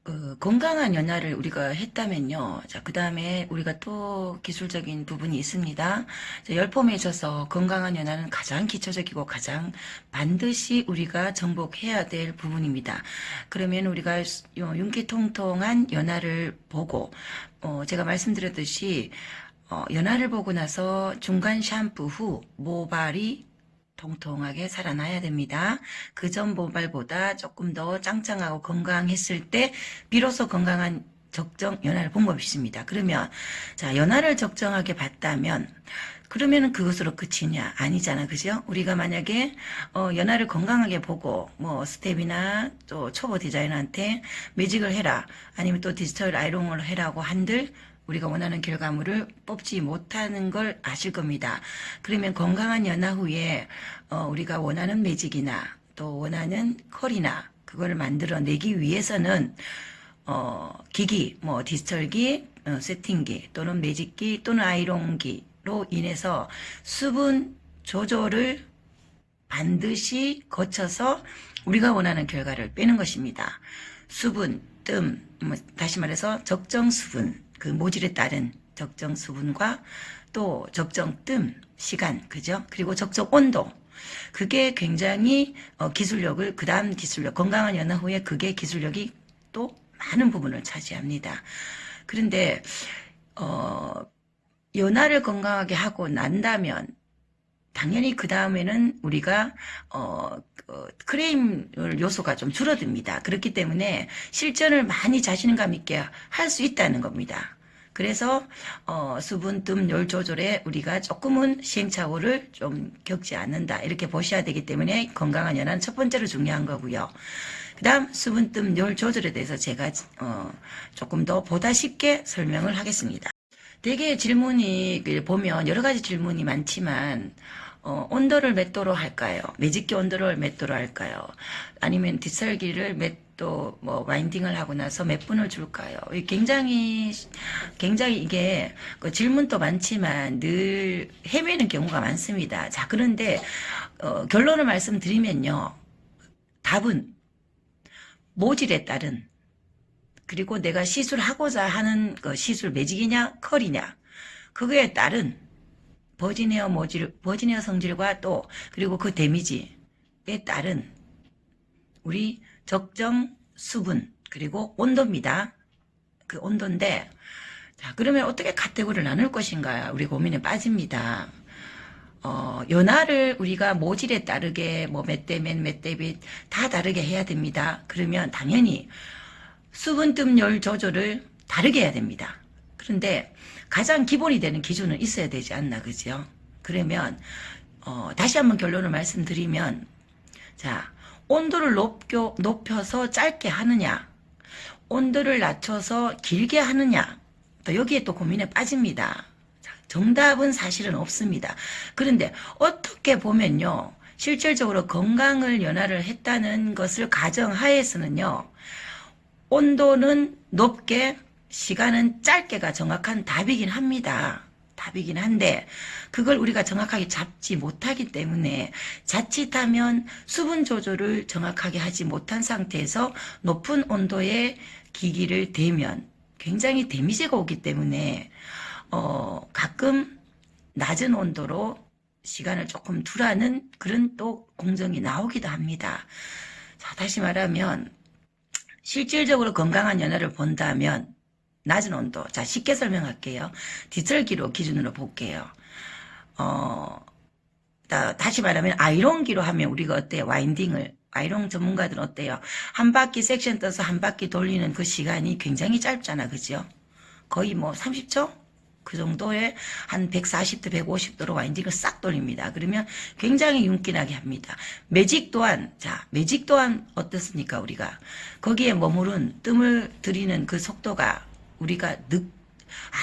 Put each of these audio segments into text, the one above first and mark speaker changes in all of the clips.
Speaker 1: 그 건강한 연화를 우리가 했다면요. 자, 그 다음에 우리가 또 기술적인 부분이 있습니다. 자, 열폼에 있어서 건강한 연화는 가장 기초적이고 가장 반드시 우리가 정복해야 될 부분입니다. 그러면 우리가 윤기통통한 연화를 보고, 제가 말씀드렸듯이, 연화를 보고 나서 중간 샴푸 후 모발이 통통하게 살아나야 됩니다. 그 전 모발보다 조금 더 짱짱하고 건강했을 때 비로소 건강한 적정 연화를 본 것이 있습니다. 그러면 자, 연화를 적정하게 봤다면 그러면은 그것으로 끝이냐? 아니잖아. 그죠? 우리가 만약에 연화를 건강하게 보고 뭐 스텝이나 또 초보 디자이너한테 매직을 해라. 아니면 또 디지털 아이롱을 해라고 한들 우리가 원하는 결과물을 뽑지 못하는 걸 아실 겁니다. 그러면 건강한 연화 후에 우리가 원하는 매직이나 또 원하는 컬이나 그거를 만들어내기 위해서는 기기, 뭐 디지털기, 세팅기 또는 매직기 또는 아이롱기로 인해서 수분 조절을 반드시 거쳐서 우리가 원하는 결과를 빼는 것입니다. 수분, 뜸, 다시 말해서 적정 수분, 그 모질에 따른 적정 수분과 또 적정 뜸, 시간, 그죠? 그리고 적정 온도. 그게 굉장히 기술력을, 그 다음 기술력, 건강한 연화 후에 그게 기술력이 또 많은 부분을 차지합니다. 그런데, 연화를 건강하게 하고 난다면, 당연히 그 다음에는 우리가 크레임 요소가 좀 줄어듭니다. 그렇기 때문에 실전을 많이 자신감 있게 할 수 있다는 겁니다. 그래서 수분, 뜸, 열 조절에 우리가 조금은 시행착오를 좀 겪지 않는다 이렇게 보셔야 되기 때문에 건강한 연화는 첫 번째로 중요한 거고요. 그 다음 수분, 뜸, 열 조절에 대해서 제가 조금 더 보다 쉽게 설명을 하겠습니다. 되게 질문이 보면 여러 가지 질문이 많지만 온도를 몇 도로 할까요? 매직기 온도를 몇 도로 할까요? 아니면 뒷설기를 몇 도 뭐 와인딩을 하고 나서 몇 분을 줄까요? 굉장히 이게 그 질문도 많지만 늘 헤매는 경우가 많습니다. 자, 그런데 결론을 말씀드리면요. 답은 모질에 따른 그리고 내가 시술하고자 하는 그 시술 매직이냐 컬이냐 그거에 따른 버지니어 성질과 또 그리고 그 데미지에 따른 우리 적정 수분 그리고 온도입니다. 그 온도인데 자 그러면 어떻게 카테고리를 나눌 것인가 우리 고민에 빠집니다. 연화를 우리가 모질에 따르게 뭐 몇 대 몇 대 몇 다 다르게 해야 됩니다. 그러면 당연히 수분, 뜸, 열 조절을 다르게 해야 됩니다. 그런데 가장 기본이 되는 기준은 있어야 되지 않나 그죠? 그러면 다시 한번 결론을 말씀드리면 자 온도를 높여서 짧게 하느냐 온도를 낮춰서 길게 하느냐 또 여기에 또 고민에 빠집니다. 자, 정답은 사실은 없습니다. 그런데 어떻게 보면요 실질적으로 건강을 연화를 했다는 것을 가정하에서는요 온도는 높게 시간은 짧게가 정확한 답이긴 합니다. 답이긴 한데 그걸 우리가 정확하게 잡지 못하기 때문에 자칫하면 수분 조절을 정확하게 하지 못한 상태에서 높은 온도의 기기를 대면 굉장히 데미지가 오기 때문에 가끔 낮은 온도로 시간을 조금 두라는 그런 또 공정이 나오기도 합니다. 자, 다시 말하면 실질적으로 건강한 연화를 본다면 낮은 온도. 자, 쉽게 설명할게요. 디젤기로 기준으로 볼게요. 다시 말하면 아이롱기로 하면 우리가 어때요? 아이롱 전문가들은 어때요? 한 바퀴 섹션 떠서 한 바퀴 돌리는 그 시간이 굉장히 짧잖아. 그죠? 거의 뭐 30초? 그 정도에 한 140도, 150도로 와인딩을 싹 돌립니다. 그러면 굉장히 윤기나게 합니다. 매직 또한 어떻습니까? 우리가 거기에 머무른 뜸을 들이는 그 속도가 우리가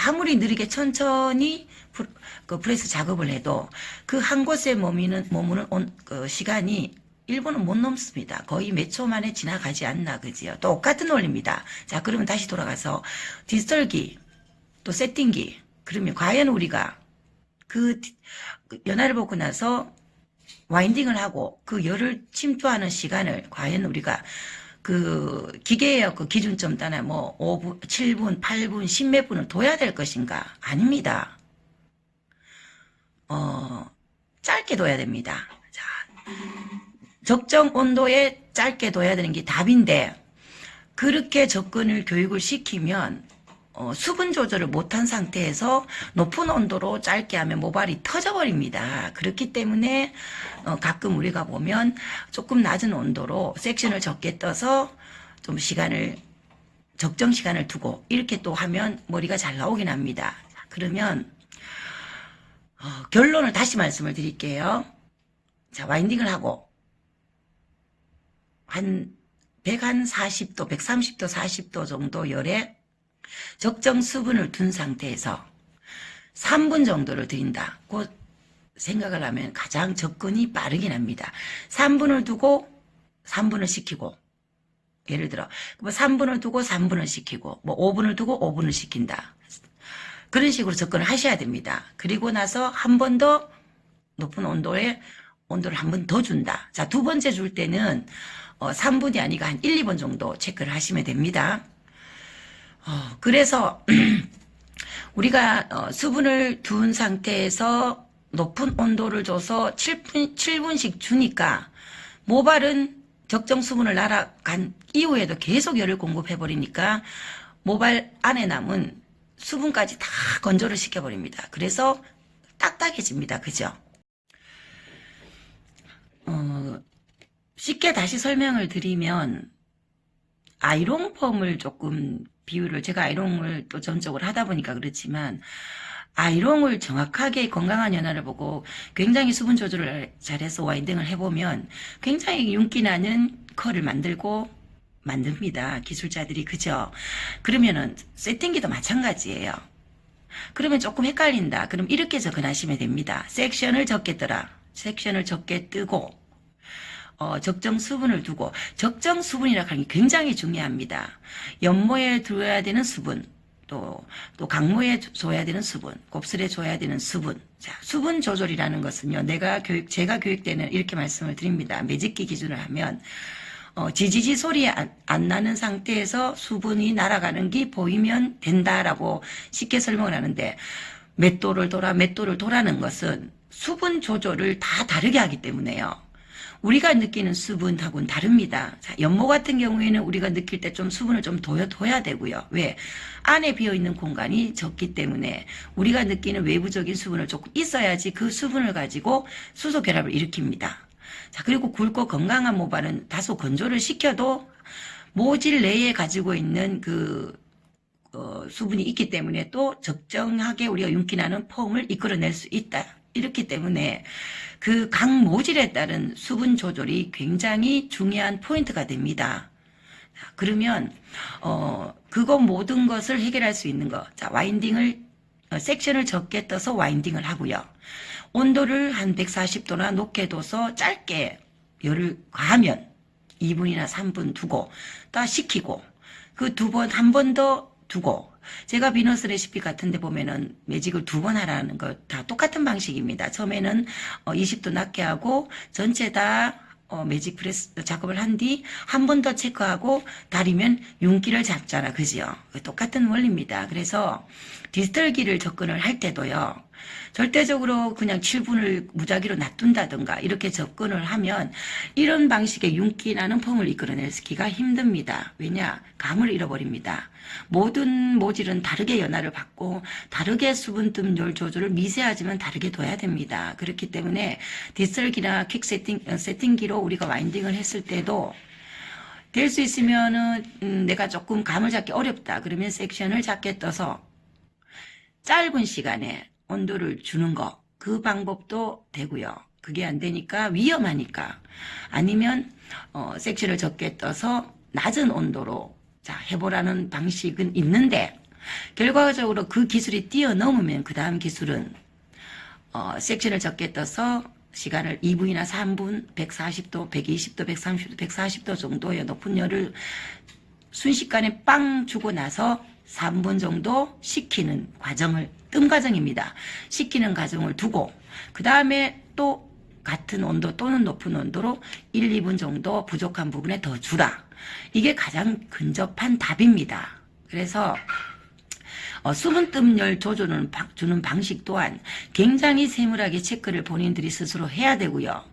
Speaker 1: 아무리 느리게 천천히 프레스 작업을 해도 그 한 곳에 머무는 그 시간이 1분은 못 넘습니다. 거의 몇 초 만에 지나가지 않나 그지요? 똑같은 원리입니다. 자 그러면 다시 돌아가서 디지털기 또 세팅기 그러면 과연 우리가 그 연화를 보고 나서 와인딩을 하고 그 열을 침투하는 시간을 과연 우리가 그 기계의 그 기준점 따라 뭐 5분, 7분, 8분, 10몇 분을 둬야 될 것인가? 아닙니다. 짧게 둬야 됩니다. 자, 적정 온도에 짧게 둬야 되는 게 답인데 그렇게 접근을 교육을 시키면 수분 조절을 못한 상태에서 높은 온도로 짧게 하면 모발이 터져버립니다. 그렇기 때문에 가끔 우리가 보면 조금 낮은 온도로 섹션을 적게 떠서 좀 적정 시간을 두고 이렇게 또 하면 머리가 잘 나오긴 합니다. 그러면 결론을 다시 말씀을 드릴게요. 자, 와인딩을 하고 한 140도, 130도, 40도 정도 열에 적정 수분을 둔 상태에서 3분 정도를 드린다. 그 생각을 하면 가장 접근이 빠르긴 합니다. 3분을 두고 3분을 식히고 예를 들어 뭐 3분을 두고 3분을 식히고 뭐 5분을 두고 5분을 식힌다. 그런 식으로 접근을 하셔야 됩니다. 그리고 나서 한 번 더 높은 온도를 한 번 더 준다. 자, 두 번째 줄 때는 3분이 아니고 한 1, 2번 정도 체크를 하시면 됩니다. 그래서 우리가 수분을 둔 상태에서 높은 온도를 줘서 7분씩 주니까 모발은 적정 수분을 날아간 이후에도 계속 열을 공급해버리니까 모발 안에 남은 수분까지 다 건조를 시켜버립니다. 그래서 딱딱해집니다. 그죠? 쉽게 다시 설명을 드리면 아이롱 펌을 조금 비율을 제가 아이롱을 또 전적으로 하다 보니까 그렇지만 아이롱을 정확하게 건강한 연화를 보고 굉장히 수분 조절을 잘해서 와인딩을 해보면 굉장히 윤기 나는 컬을 만듭니다. 기술자들이. 그죠? 그러면은 세팅기도 마찬가지예요. 그러면 조금 헷갈린다. 그럼 이렇게 접근하시면 됩니다. 섹션을 적게 떠라. 섹션을 적게 뜨고 적정 수분을 두고 적정 수분이라고 하는 게 굉장히 중요합니다. 연모에 들어야 되는 수분 또 강모에 줘야 되는 수분 곱슬에 줘야 되는 수분. 자, 수분 조절이라는 것은요. 제가 교육 때는 이렇게 말씀을 드립니다. 매직기 기준을 하면 지지지 소리 안 나는 상태에서 수분이 날아가는 게 보이면 된다라고 쉽게 설명을 하는데 몇 도를 도라는 것은 수분 조절을 다 다르게 하기 때문에요. 우리가 느끼는 수분하고는 다릅니다. 자, 연모 같은 경우에는 우리가 느낄 때 좀 수분을 좀 둬야 되고요. 왜? 안에 비어있는 공간이 적기 때문에 우리가 느끼는 외부적인 수분을 조금 있어야지 그 수분을 가지고 수소 결합을 일으킵니다. 자, 그리고 굵고 건강한 모발은 다소 건조를 시켜도 모질 내에 가지고 있는 수분이 있기 때문에 또 적정하게 우리가 윤기나는 폼을 이끌어낼 수 있다. 이렇기 때문에 그 각 모질에 따른 수분 조절이 굉장히 중요한 포인트가 됩니다. 자, 그러면 그거 모든 것을 해결할 수 있는 거. 자, 섹션을 적게 떠서 와인딩을 하고요. 온도를 한 140도나 높게 둬서 짧게 열을 가하면 2분이나 3분 두고 또 식히고 그 한 번 더 두고 제가 비너스 레시피 같은 데 보면은 매직을 2번 하라는 거 다 똑같은 방식입니다. 처음에는 20도 낮게 하고 전체 다 매직 프레스 작업을 한 뒤 한 번 더 체크하고 다리면 윤기를 잡잖아. 그지요? 똑같은 원리입니다. 그래서 디지털기를 접근을 할 때도요. 절대적으로 그냥 7분을 무작위로 놔둔다든가 이렇게 접근을 하면 이런 방식의 윤기 나는 폼을 이끌어내기가 힘듭니다. 왜냐? 감을 잃어버립니다. 모든 모질은 다르게 연화를 받고 다르게 수분뜸 조절을 미세하지만 다르게 둬야 됩니다. 그렇기 때문에 디지털기나 퀵 세팅기로 우리가 와인딩을 했을 때도 될 수 있으면은 내가 조금 감을 잡기 어렵다. 그러면 섹션을 작게 떠서 짧은 시간에 온도를 주는 거, 그 방법도 되고요. 그게 안 되니까 위험하니까 아니면 섹션을 적게 떠서 낮은 온도로 해보라는 방식은 있는데 결과적으로 그 기술이 뛰어넘으면 그 다음 기술은 섹션을 적게 떠서 시간을 2분이나 3분 140도, 120도, 130도, 140도 정도의 높은 열을 순식간에 빵 주고 나서 3분 정도 식히는 과정을 뜸 과정입니다. 식히는 과정을 두고 그 다음에 또 같은 온도 또는 높은 온도로 1, 2분 정도 부족한 부분에 더 주라. 이게 가장 근접한 답입니다. 그래서 수분뜸열 조절을 주는 방식 또한 굉장히 세밀하게 체크를 본인들이 스스로 해야 되고요.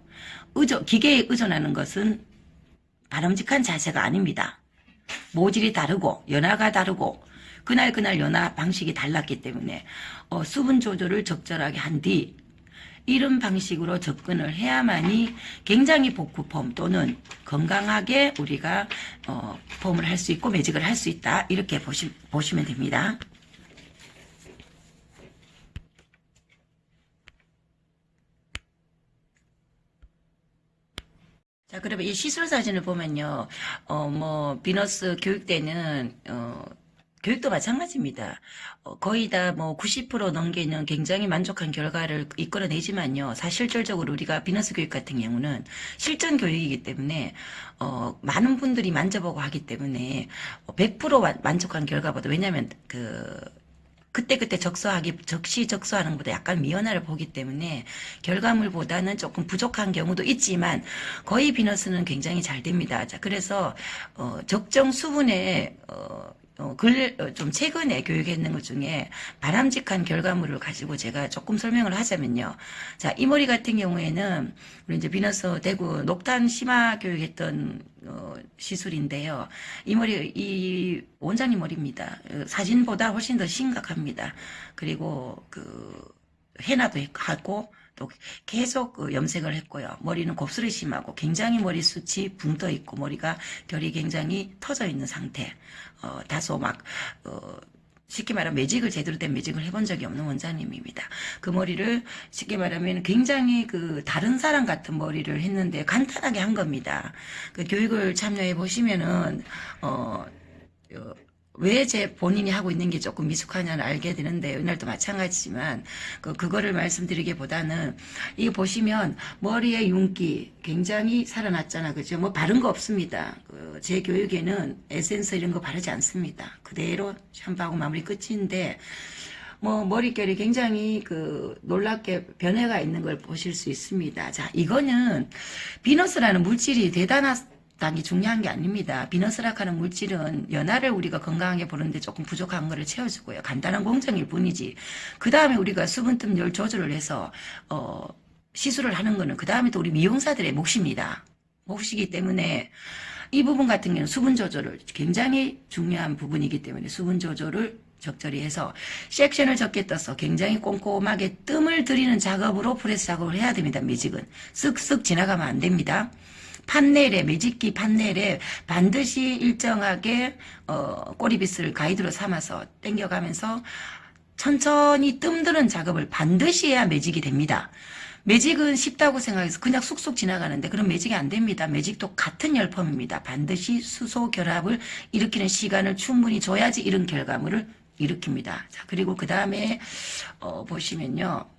Speaker 1: 기계에 의존하는 것은 바람직한 자세가 아닙니다. 모질이 다르고 연화가 다르고 그날 연화 방식이 달랐기 때문에 수분 조절을 적절하게 한 뒤 이런 방식으로 접근을 해야만이 굉장히 복구폼 또는 건강하게 우리가 폼을 할 수 있고 매직을 할 수 있다. 이렇게 보시면 됩니다. 자, 그러면 이 시술 사진을 보면요, 비너스 교육 때는, 교육도 마찬가지입니다. 거의 다 뭐 90% 넘기는 굉장히 만족한 결과를 이끌어내지만요, 사실적으로 우리가 비너스 교육 같은 경우는 실전 교육이기 때문에, 많은 분들이 만져보고 하기 때문에, 100% 만족한 결과보다, 왜냐면 그때 적시 적소하는 것보다 약간 미연화를 보기 때문에 결과물보다는 조금 부족한 경우도 있지만 거의 비너스는 굉장히 잘 됩니다. 자, 그래서 적정 수분에 좀 최근에 교육했는 것 중에 바람직한 결과물을 가지고 제가 조금 설명을 하자면요. 자, 이 머리 같은 경우에는 우리 이제 비너스 대구 녹탄 심화 교육했던 시술인데요. 이 원장님 머리입니다. 사진보다 훨씬 더 심각합니다. 그리고 해나도 하고 또 계속 염색을 했고요. 머리는 곱슬이 심하고 굉장히 머리숱이 붕 떠 있고 머리가 결이 굉장히 터져 있는 상태. 다소 쉽게 말하면 매직을 제대로 된 매직을 해본 적이 없는 원장님입니다. 그 머리를 쉽게 말하면 굉장히 다른 사람 같은 머리를 했는데 간단하게 한 겁니다. 그 교육을 참여해 보시면은 왜 제 본인이 하고 있는 게 조금 미숙하냐는 알게 되는데 옛날도 마찬가지지만 그거를 말씀드리기보다는 이거 보시면 머리에 윤기 굉장히 살아났잖아, 그죠? 뭐 바른 거 없습니다. 제 교육에는 에센스 이런 거 바르지 않습니다. 그대로 샴푸하고 마무리 끝인데 머릿결이 굉장히 놀랍게 변화가 있는 걸 보실 수 있습니다. 자, 이거는 비너스라는 물질이 단이 중요한 게 아닙니다. 비너스락하는 물질은 연화를 우리가 건강하게 보는데 조금 부족한 거를 채워주고요. 간단한 공정일 뿐이지. 그 다음에 우리가 수분뜸 열 조절을 해서 시술을 하는 거는 그 다음에 또 우리 미용사들의 몫입니다. 몫이기 때문에 이 부분 같은 경우는 수분 조절을 굉장히 중요한 부분이기 때문에 수분 조절을 적절히 해서 섹션을 적게 떠서 굉장히 꼼꼼하게 뜸을 들이는 작업으로 프레스 작업을 해야 됩니다. 매직은 쓱쓱 지나가면 안 됩니다. 판넬에 매직기 판넬에 반드시 일정하게 꼬리빗을 가이드로 삼아서 당겨가면서 천천히 뜸드는 작업을 반드시 해야 매직이 됩니다. 매직은 쉽다고 생각해서 그냥 쑥쑥 지나가는데 그런 매직이 안 됩니다. 매직도 같은 열펌입니다. 반드시 수소 결합을 일으키는 시간을 충분히 줘야지 이런 결과물을 일으킵니다. 자, 그리고 그 다음에 보시면요.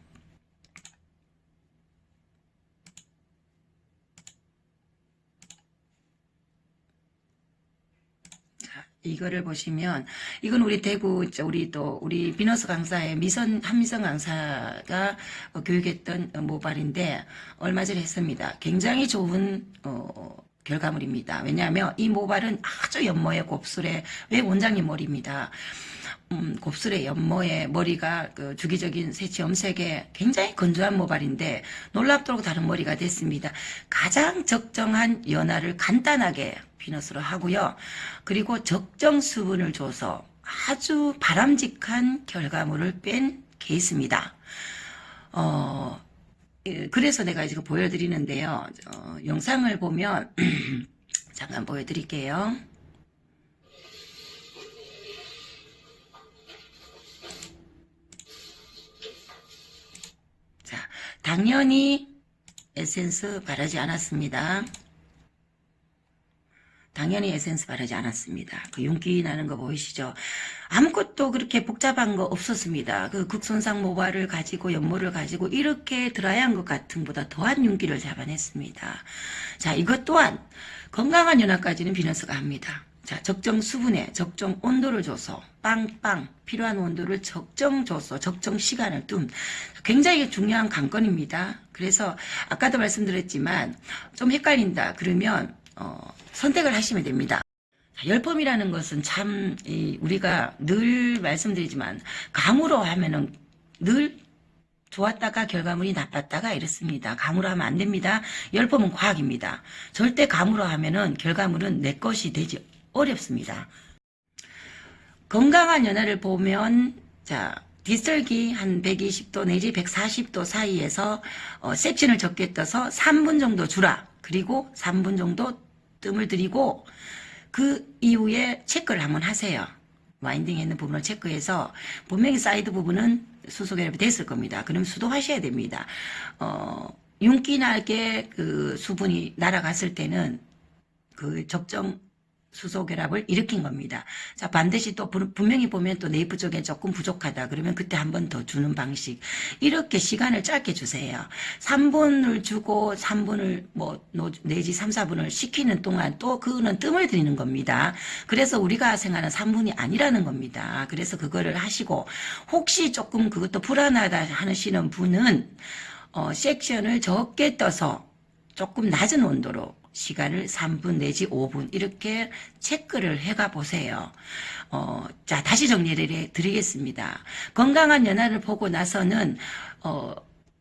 Speaker 1: 이거를 보시면 이건 우리 대구 우리 비너스 강사의 한미선 강사가 교육했던 모발인데 얼마 전에 했습니다. 굉장히 좋은 결과물입니다. 왜냐하면 이 모발은 아주 연모의 곱슬의 왜 원장님 머리입니다. 곱슬의 연모의 머리가 주기적인 세치 염색에 굉장히 건조한 모발인데 놀랍도록 다른 머리가 됐습니다. 가장 적정한 연화를 간단하게 비너스로 하고요. 그리고 적정 수분을 줘서 아주 바람직한 결과물을 뺀 케이스입니다. 그래서 내가 지금 보여드리는데요. 영상을 보면 잠깐 보여드릴게요. 자, 당연히 에센스 바르지 않았습니다. 당연히 에센스 바르지 않았습니다. 그 윤기 나는 거 보이시죠? 아무것도 그렇게 복잡한 거 없었습니다. 그 극손상 모발을 가지고 연모를 가지고 이렇게 드라이한 것 같은 보다 더한 윤기를 잡아냈습니다. 자, 이것 또한 건강한 연화까지는 비너스가 합니다. 자, 적정 수분에 적정 온도를 줘서 빵빵 필요한 온도를 적정 줘서 적정 시간을 둔 굉장히 중요한 관건입니다. 그래서 아까도 말씀드렸지만 좀 헷갈린다 그러면 선택을 하시면 됩니다. 열펌이라는 것은 참 우리가 늘 말씀드리지만 감으로 하면은 늘 좋았다가 결과물이 나빴다가 이렇습니다. 감으로 하면 안 됩니다. 열펌은 과학입니다. 절대 감으로 하면은 결과물은 내 것이 되지 어렵습니다. 건강한 연화를 보면 자 디스털기 한 120도 내지 140도 사이에서 섹션을 적게 떠서 3분 정도 주라. 그리고 3분 정도 뜸을 들이고 그 이후에 체크를 한번 하세요. 와인딩 했는 부분을 체크해서 분명히 사이드 부분은 수소결합이 됐을 겁니다. 그럼 수도하셔야 됩니다. 윤기나게 그 수분이 날아갔을 때는 그 적정 수소결합을 일으킨 겁니다. 자, 반드시 또 분명히 보면 또 네이프 쪽에 조금 부족하다. 그러면 그때 한 번 더 주는 방식. 이렇게 시간을 짧게 주세요. 3분을 주고 3분을 내지 3, 4분을 식히는 동안 또 그거는 뜸을 들이는 겁니다. 그래서 우리가 생각하는 3분이 아니라는 겁니다. 그래서 그거를 하시고 혹시 조금 그것도 불안하다 하시는 분은 섹션을 적게 떠서 조금 낮은 온도로 시간을 3분 내지 5분 이렇게 체크를 해가 보세요. 자, 다시 정리를 드리겠습니다. 건강한 연화를 보고 나서는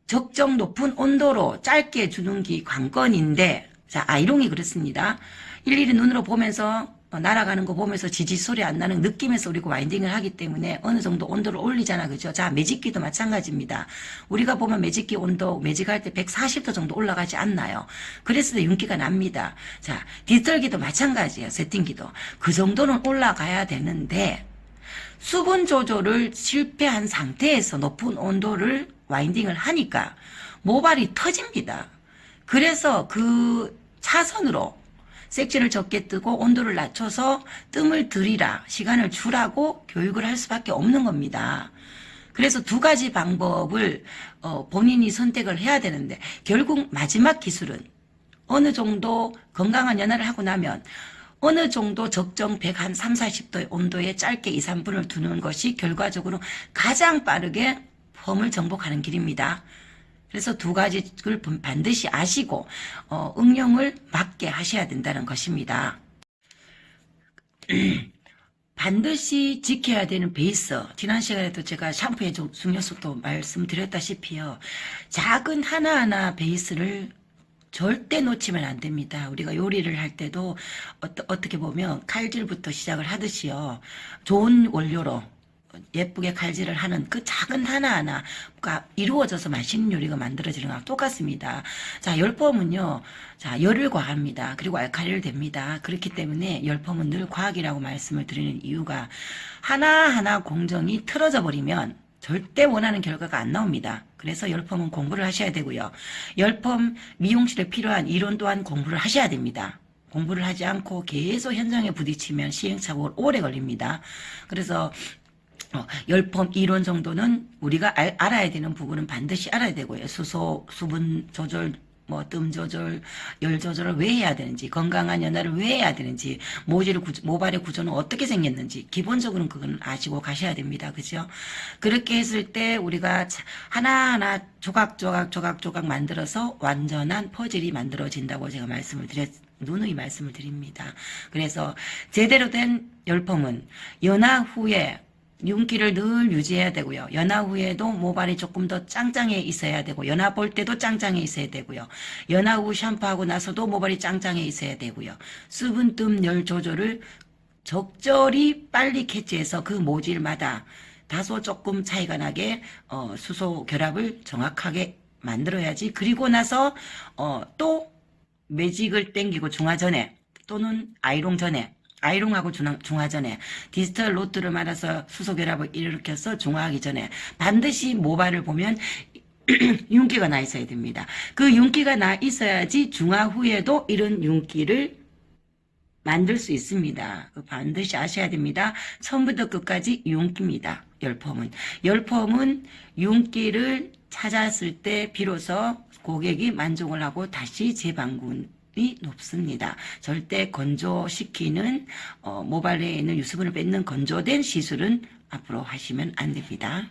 Speaker 1: 적정 높은 온도로 짧게 주는 게 관건인데 자, 아이롱이 그렇습니다. 일일이 눈으로 보면서 날아가는 거 보면서 지지 소리 안 나는 느낌에서 우리가 와인딩을 하기 때문에 어느 정도 온도를 올리잖아. 그죠? 자, 매직기도 마찬가지입니다. 우리가 보면 매직기 온도, 매직할 때 140도 정도 올라가지 않나요? 그랬을 때 윤기가 납니다. 자, 디스털기도 마찬가지예요. 세팅기도. 그 정도는 올라가야 되는데 수분 조절을 실패한 상태에서 높은 온도를 와인딩을 하니까 모발이 터집니다. 그래서 그 차선으로 섹션을 적게 뜨고 온도를 낮춰서 뜸을 들이라 시간을 주라고 교육을 할 수밖에 없는 겁니다. 그래서 두 가지 방법을 본인이 선택을 해야 되는데 결국 마지막 기술은 어느 정도 건강한 연화를 하고 나면 어느 정도 적정 100한 3, 40도의 온도에 짧게 2, 3분을 두는 것이 결과적으로 가장 빠르게 펌을 정복하는 길입니다. 그래서 두 가지를 반드시 아시고 응용을 맞게 하셔야 된다는 것입니다. 반드시 지켜야 되는 베이스. 지난 시간에도 제가 샴푸의 중요성도 말씀드렸다시피요. 작은 하나하나 베이스를 절대 놓치면 안 됩니다. 우리가 요리를 할 때도 어떻게 보면 칼질부터 시작을 하듯이요. 좋은 원료로 예쁘게 칼질을 하는 그 작은 하나하나가 이루어져서 맛있는 요리가 만들어지는 거랑 똑같습니다. 자, 열펌은요, 자, 열을 과합니다. 그리고 알칼리를 댑니다. 그렇기 때문에 열펌은 늘 과학이라고 말씀을 드리는 이유가 하나하나 공정이 틀어져 버리면 절대 원하는 결과가 안 나옵니다. 그래서 열펌은 공부를 하셔야 되고요. 열펌 미용실에 필요한 이론 또한 공부를 하셔야 됩니다. 공부를 하지 않고 계속 현장에 부딪히면 시행착오가 오래 걸립니다. 그래서 열펌 이론 정도는 우리가 알아야 되는 부분은 반드시 알아야 되고요. 수소, 수분 조절, 뜸 조절, 열 조절을 왜 해야 되는지, 건강한 연화를 왜 해야 되는지, 모발의 구조는 어떻게 생겼는지, 기본적으로는 그건 아시고 가셔야 됩니다. 그죠? 그렇게 했을 때 우리가 하나하나 조각 만들어서 완전한 퍼즐이 만들어진다고 제가 누누이 말씀을 드립니다. 그래서 제대로 된 열펌은 연화 후에 윤기를 늘 유지해야 되고요. 연화 후에도 모발이 조금 더 짱짱해 있어야 되고 연화 볼 때도 짱짱해 있어야 되고요. 연화 후 샴푸하고 나서도 모발이 짱짱해 있어야 되고요. 수분, 뜸, 열 조절을 적절히 빨리 캐치해서 그 모질마다 다소 조금 차이가 나게 수소 결합을 정확하게 만들어야지. 그리고 나서 또 매직을 땡기고 중화전에 또는 아이롱 전에 아이롱하고 중화 전에 디지털 로트를 말아서 수소결합을 일으켜서 중화하기 전에 반드시 모발을 보면 윤기가 나 있어야 됩니다. 그 윤기가 나 있어야지 중화 후에도 이런 윤기를 만들 수 있습니다. 반드시 아셔야 됩니다. 처음부터 끝까지 윤기입니다. 열펌은 윤기를 찾았을 때 비로소 고객이 만족을 하고 다시 재방문 높습니다. 절대 건조시키는 모발 내에 있는 유수분을 뺏는 건조된 시술은 앞으로 하시면 안 됩니다.